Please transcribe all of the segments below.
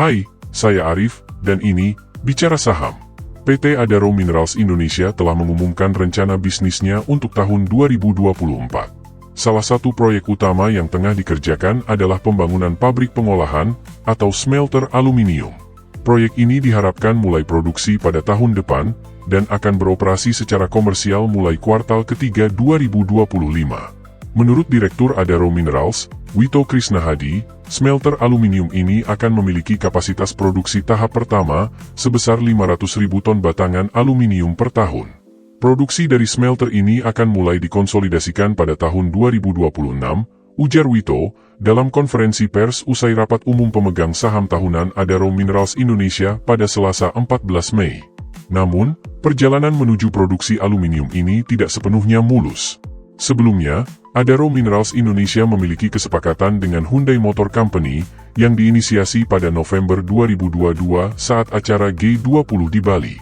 Hai, saya Arif, dan ini Bicara Saham. PT Adaro Minerals Indonesia telah mengumumkan rencana bisnisnya untuk tahun 2024. Salah satu proyek utama yang tengah dikerjakan adalah pembangunan pabrik pengolahan atau smelter aluminium. Proyek ini diharapkan mulai produksi pada tahun depan dan akan beroperasi secara komersial mulai kuartal ketiga 2025. Menurut Direktur Adaro Minerals, Wito Krisnahadi, smelter aluminium ini akan memiliki kapasitas produksi tahap pertama sebesar 500.000 ton batangan aluminium per tahun. Produksi dari smelter ini akan mulai dikonsolidasikan pada tahun 2026, ujar Wito, dalam konferensi pers usai rapat umum pemegang saham tahunan Adaro Minerals Indonesia pada Selasa 14 Mei. Namun, perjalanan menuju produksi aluminium ini tidak sepenuhnya mulus. Sebelumnya, Adaro Minerals Indonesia memiliki kesepakatan dengan Hyundai Motor Company yang diinisiasi pada November 2022 saat acara G20 di Bali.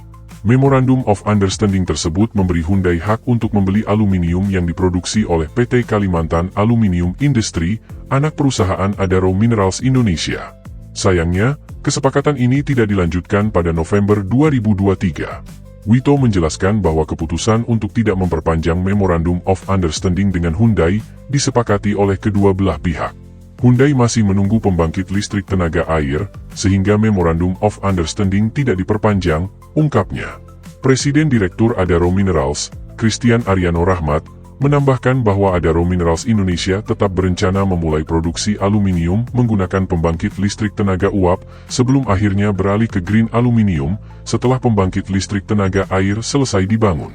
Memorandum of Understanding tersebut memberi Hyundai hak untuk membeli aluminium yang diproduksi oleh PT Kalimantan Aluminium Industry, anak perusahaan Adaro Minerals Indonesia. Sayangnya, kesepakatan ini tidak dilanjutkan pada November 2023. Wito menjelaskan bahwa keputusan untuk tidak memperpanjang Memorandum of Understanding dengan Hyundai disepakati oleh kedua belah pihak. Hyundai masih menunggu pembangkit listrik tenaga air, sehingga Memorandum of Understanding tidak diperpanjang, ungkapnya. Presiden Direktur Adaro Minerals, Christian Ariano Rahmat, menambahkan bahwa Adaro Minerals Indonesia tetap berencana memulai produksi aluminium menggunakan pembangkit listrik tenaga uap sebelum akhirnya beralih ke green aluminium setelah pembangkit listrik tenaga air selesai dibangun.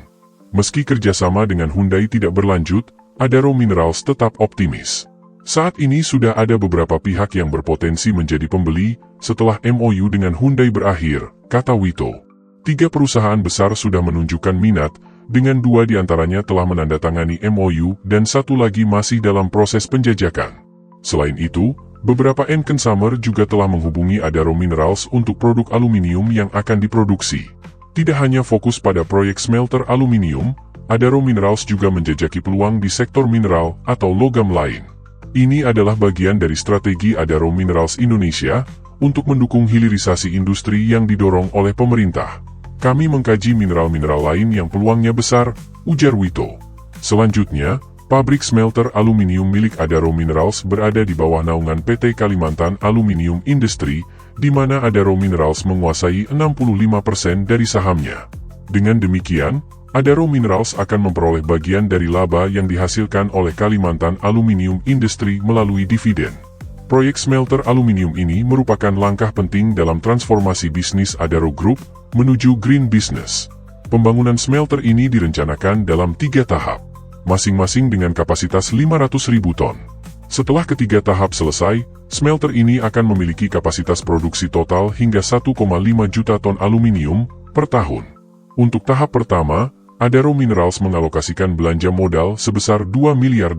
Meski kerjasama dengan Hyundai tidak berlanjut, Adaro Minerals tetap optimis. Saat ini sudah ada beberapa pihak yang berpotensi menjadi pembeli setelah MOU dengan Hyundai berakhir, kata Wito. 3 perusahaan besar sudah menunjukkan minat, dengan 2 diantaranya telah menandatangani MOU dan 1 lagi masih dalam proses penjajakan. Selain itu, beberapa end consumer juga telah menghubungi Adaro Minerals untuk produk aluminium yang akan diproduksi. Tidak hanya fokus pada proyek smelter aluminium, Adaro Minerals juga menjajaki peluang di sektor mineral atau logam lain. Ini adalah bagian dari strategi Adaro Minerals Indonesia untuk mendukung hilirisasi industri yang didorong oleh pemerintah. Kami mengkaji mineral-mineral lain yang peluangnya besar, ujar Wito. Selanjutnya, pabrik smelter aluminium milik Adaro Minerals berada di bawah naungan PT Kalimantan Aluminium Industry, di mana Adaro Minerals menguasai 65% dari sahamnya. Dengan demikian, Adaro Minerals akan memperoleh bagian dari laba yang dihasilkan oleh Kalimantan Aluminium Industry melalui dividen. Proyek smelter aluminium ini merupakan langkah penting dalam transformasi bisnis Adaro Group menuju green business. Pembangunan smelter ini direncanakan dalam 3 tahap, masing-masing dengan kapasitas 500.000 ton. Setelah ketiga tahap selesai, smelter ini akan memiliki kapasitas produksi total hingga 1,5 juta ton aluminium per tahun. Untuk tahap pertama, Adaro Minerals mengalokasikan belanja modal sebesar $2 miliar.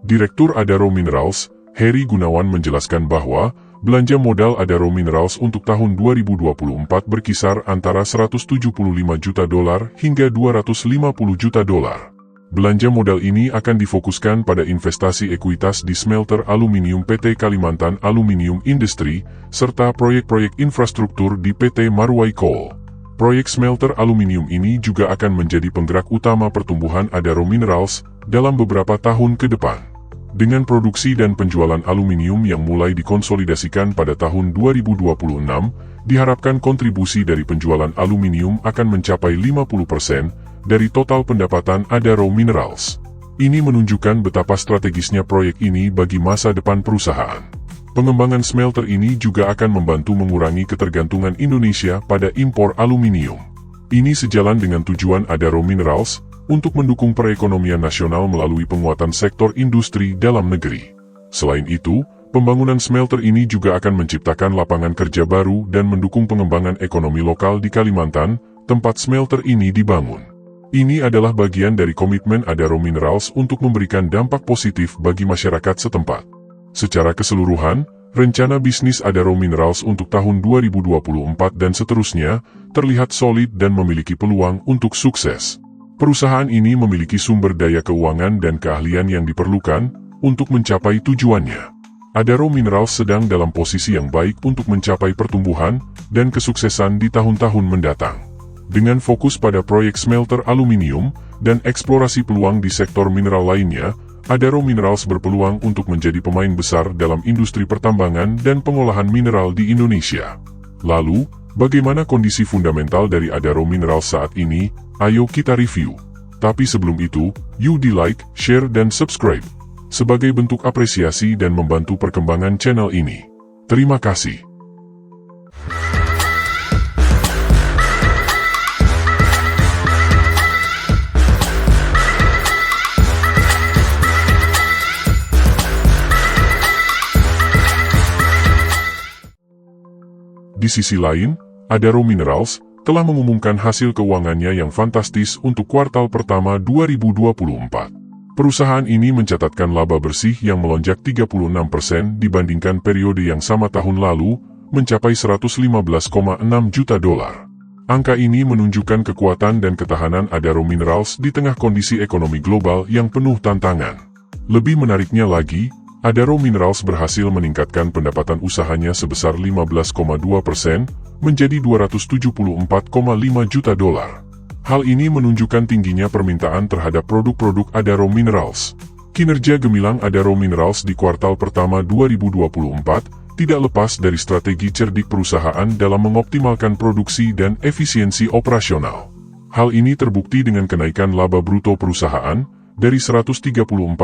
Direktur Adaro Minerals, Heri Gunawan menjelaskan bahwa belanja modal Adaro Minerals untuk tahun 2024 berkisar antara $175 juta hingga $250 juta. Belanja modal ini akan difokuskan pada investasi ekuitas di smelter aluminium PT Kalimantan Aluminium Industry, serta proyek-proyek infrastruktur di PT Marwai Coal. Proyek smelter aluminium ini juga akan menjadi penggerak utama pertumbuhan Adaro Minerals dalam beberapa tahun ke depan. Dengan produksi dan penjualan aluminium yang mulai dikonsolidasikan pada tahun 2026, diharapkan kontribusi dari penjualan aluminium akan mencapai 50% dari total pendapatan Adaro Minerals. Ini menunjukkan betapa strategisnya proyek ini bagi masa depan perusahaan. Pengembangan smelter ini juga akan membantu mengurangi ketergantungan Indonesia pada impor aluminium. Ini sejalan dengan tujuan Adaro Minerals untuk mendukung perekonomian nasional melalui penguatan sektor industri dalam negeri. Selain itu, pembangunan smelter ini juga akan menciptakan lapangan kerja baru dan mendukung pengembangan ekonomi lokal di Kalimantan, tempat smelter ini dibangun. Ini adalah bagian dari komitmen Adaro Minerals untuk memberikan dampak positif bagi masyarakat setempat. Secara keseluruhan, rencana bisnis Adaro Minerals untuk tahun 2024 dan seterusnya terlihat solid dan memiliki peluang untuk sukses. Perusahaan ini memiliki sumber daya keuangan dan keahlian yang diperlukan untuk mencapai tujuannya. Adaro Minerals sedang dalam posisi yang baik untuk mencapai pertumbuhan dan kesuksesan di tahun-tahun mendatang. Dengan fokus pada proyek smelter aluminium dan eksplorasi peluang di sektor mineral lainnya, Adaro Minerals berpeluang untuk menjadi pemain besar dalam industri pertambangan dan pengolahan mineral di Indonesia. Lalu, bagaimana kondisi fundamental dari Adaro Minerals saat ini? Ayo kita review. Tapi sebelum itu, yuk di like, share, dan subscribe sebagai bentuk apresiasi dan membantu perkembangan channel ini. Terima kasih. Di sisi lain, Adaro Minerals telah mengumumkan hasil keuangannya yang fantastis untuk kuartal pertama 2024. Perusahaan ini mencatatkan laba bersih yang melonjak 36% dibandingkan periode yang sama tahun lalu, mencapai 115,6 juta dolar. Angka ini menunjukkan kekuatan dan ketahanan Adaro Minerals di tengah kondisi ekonomi global yang penuh tantangan. Lebih menariknya lagi, Adaro Minerals berhasil meningkatkan pendapatan usahanya sebesar 15,2% menjadi 274,5 juta dolar. Hal ini menunjukkan tingginya permintaan terhadap produk-produk Adaro Minerals. Kinerja gemilang Adaro Minerals di kuartal pertama 2024 tidak lepas dari strategi cerdik perusahaan dalam mengoptimalkan produksi dan efisiensi operasional. Hal ini terbukti dengan kenaikan laba bruto perusahaan dari 134,6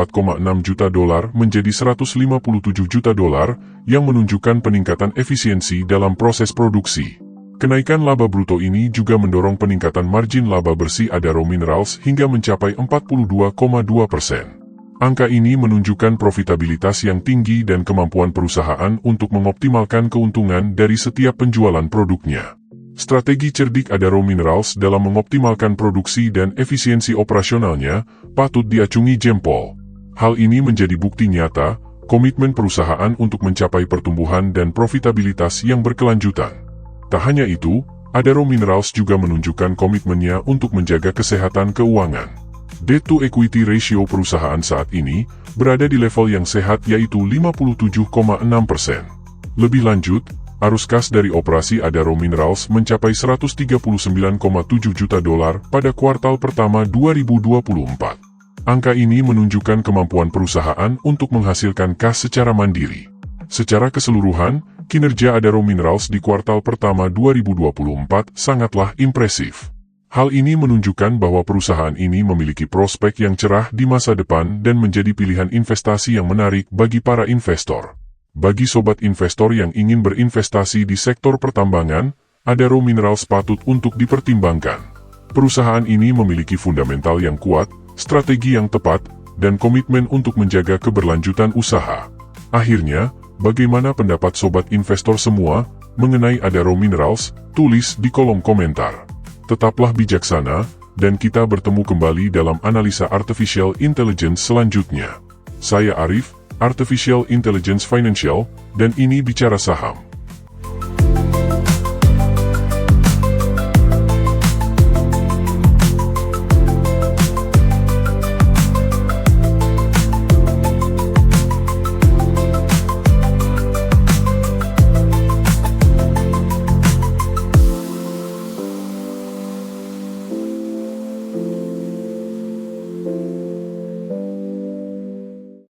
juta dolar menjadi 157 juta dolar yang menunjukkan peningkatan efisiensi dalam proses produksi. Kenaikan laba bruto ini juga mendorong peningkatan margin laba bersih Adaro Minerals hingga mencapai 42,2%. Angka ini menunjukkan profitabilitas yang tinggi dan kemampuan perusahaan untuk mengoptimalkan keuntungan dari setiap penjualan produknya. Strategi cerdik Adaro Minerals dalam mengoptimalkan produksi dan efisiensi operasionalnya patut diacungi jempol. Hal ini menjadi bukti nyata komitmen perusahaan untuk mencapai pertumbuhan dan profitabilitas yang berkelanjutan. Tak hanya itu, Adaro Minerals juga menunjukkan komitmennya untuk menjaga kesehatan keuangan. Debt-to-equity ratio perusahaan saat ini berada di level yang sehat yaitu 57,6%. Lebih lanjut, arus kas dari operasi Adaro Minerals mencapai 139,7 juta dolar pada kuartal pertama 2024. Angka ini menunjukkan kemampuan perusahaan untuk menghasilkan kas secara mandiri. Secara keseluruhan, kinerja Adaro Minerals di kuartal pertama 2024 sangatlah impresif. Hal ini menunjukkan bahwa perusahaan ini memiliki prospek yang cerah di masa depan dan menjadi pilihan investasi yang menarik bagi para investor. Bagi sobat investor yang ingin berinvestasi di sektor pertambangan, Adaro Minerals patut untuk dipertimbangkan. Perusahaan ini memiliki fundamental yang kuat, strategi yang tepat, dan komitmen untuk menjaga keberlanjutan usaha. Akhirnya, bagaimana pendapat sobat investor semua mengenai Adaro Minerals? Tulis di kolom komentar. Tetaplah bijaksana, dan kita bertemu kembali dalam analisa Artificial Intelligence selanjutnya. Saya Arif, Artificial Intelligence Financial, dan ini Bicara Saham.